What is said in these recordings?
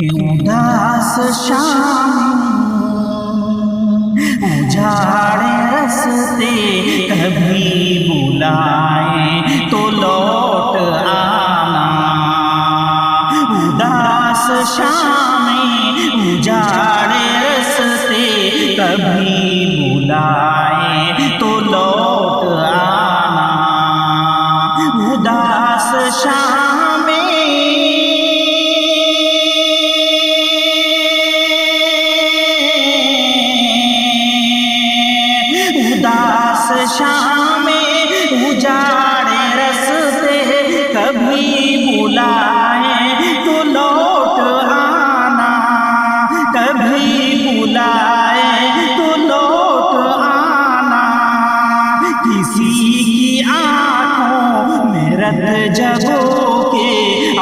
उदास शाम उजाड़े रस्ते कभी बुलाए तो लौट आना। उदास शाम उजाड़े रस्ते कभी बुलाए तो लौट आना। उदास शाम उदास शाम उजाड़े रस्ते कभी बुलाए तो लौट आना। कभी बुलाए तो लौट आना। किसी की आंखों में रत जगो के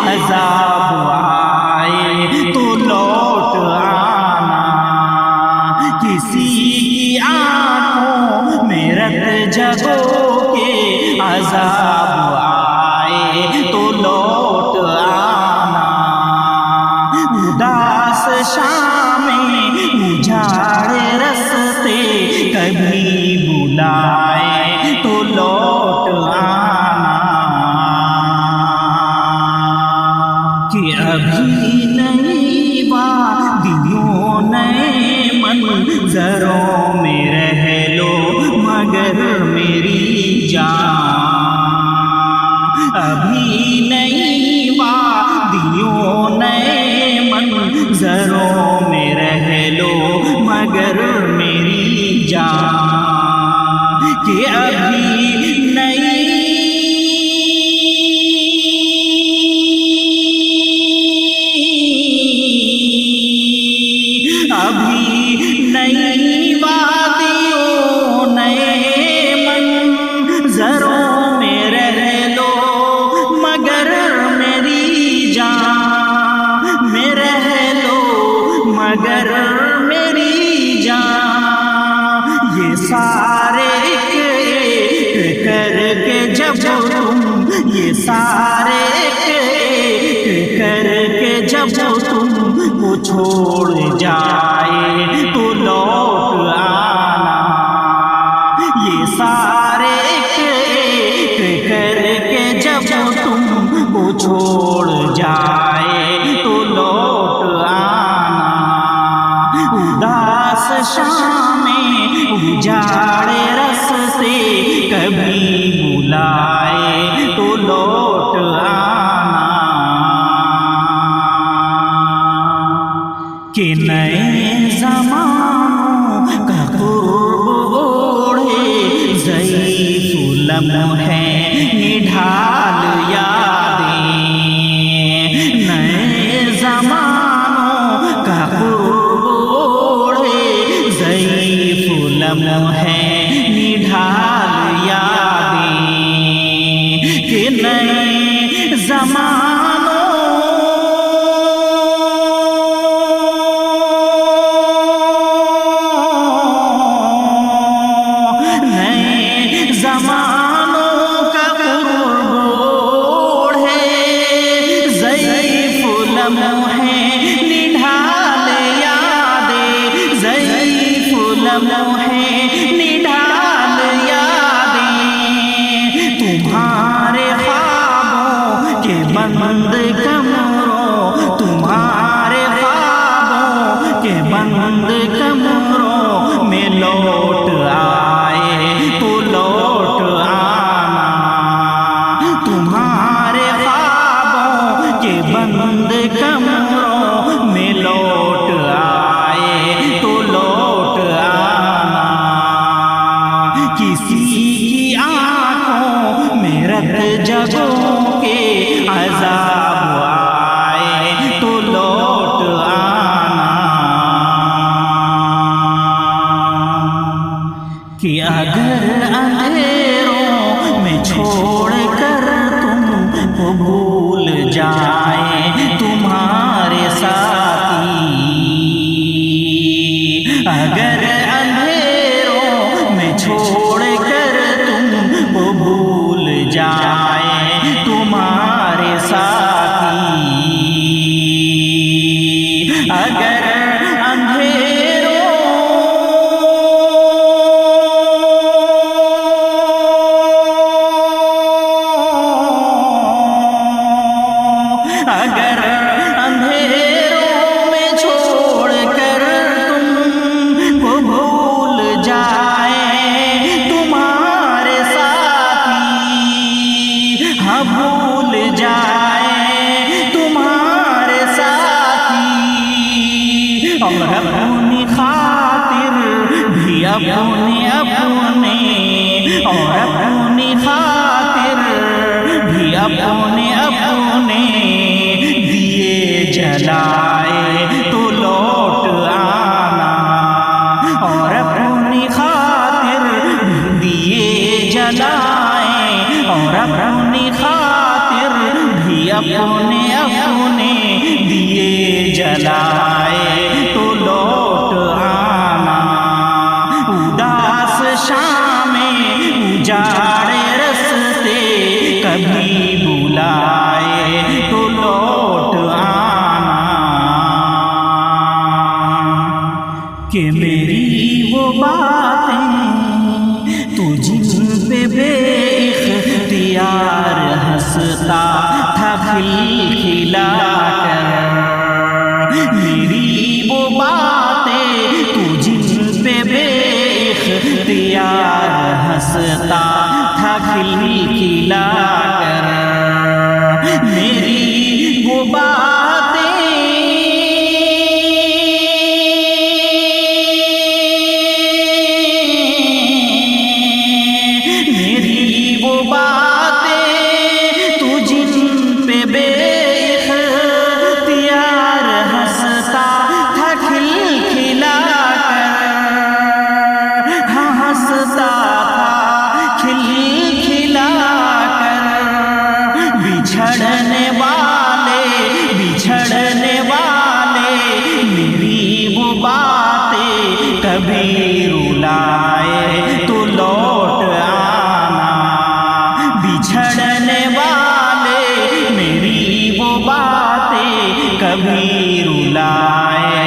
अज़ाब आए तो लौट आना। किसी की आंखों में रत जगो के अज़ाब आए तो लौट आना। उदास शाम उजाड़े रस्ते कभी बुलाए तो लौट आना। कि अभी नई वादियों नए मंज़रों में रह लो मगर मेरी जान। अभी नई वादियों नए मंज़रों में रह लो मगर मेरी जान। कि अभी नई वादियों नए मंज़रों में रह लो मगर मेरी जान। में रह लो मगर मेरी जान। ये सारे एक करके जब तुम ये सारे एक करके जब तुम वो छोड़ जाए तो लौट आना। ये सारे एक करके जब तुम वो छोड़ जाए तो लौट आना। उदास शाम उजाड़े रस्ते कभी बुलाए तो लौट आना। कि नए ज़मानों का कुर्ब ओढ़े ज़ईफ़ लम्हे निढाल यादें। नए ज़मानों का कुर्ब ओढ़े ज़ईफ़ लम्हे निढाल यादें। कि नए ज़मानों का कुर्ब ओढ़े ज़ईफ़ लम्हे निढाल यादें। ज़ईफ़ लम्हे निढाल यादें। तुम्हारे ख्वाबों के बंद कमरों तुम्हारे ख्वाबों के बंद कमरों में लौट आए तो लौट आना। तुम्हारे ख्वाबों के बंद कमरों में लौट आए तो लौट आना। किसी की आंखों में रत जगो के अज़ाब आए तो लौट आना। कि अगर अंधेरों में छोड़ कर तुम भूल जाए तुम्हारे साथी। अगर अंधेरों में छोड़ कर तुम भूल जाए तुम्हारे साथी। اگر اندھیروں میں چھوڑ کر تم کو بھول جائے تمہارے ساتھی، ہاں بھول جائے تمہارے ساتھی، اور اپنی خاطر بھی اپنے اور اپنی خاطر بھی اپنے دیے جلائے تو لوٹ آنا، اور اپنی خاطر دیے جلائے اور اپنی خاطر بھی اپنے دیے جلائے تو لوٹ آنا، اداس شام اجاڑے رستے کبھی بلائے تو لوٹ آنا، کہ میری وہ باتیں تو جن پہ بے اختیار ہنستا تھا کھلا کر، میری وہ باتیں تو جن پہ بے اختیار ہنستا تھا کھلا کر، میری وہ باتیں تو جن پہ بے اختیار ہنستا تھا کھلا کر، ہاں ہنستا تھا کھلا کر، بچھڑنے والے میری وہ باتیں کبھی رلائے تو لوٹ آنا، بچھڑنے والے میری وہ باتیں کبھی رلائے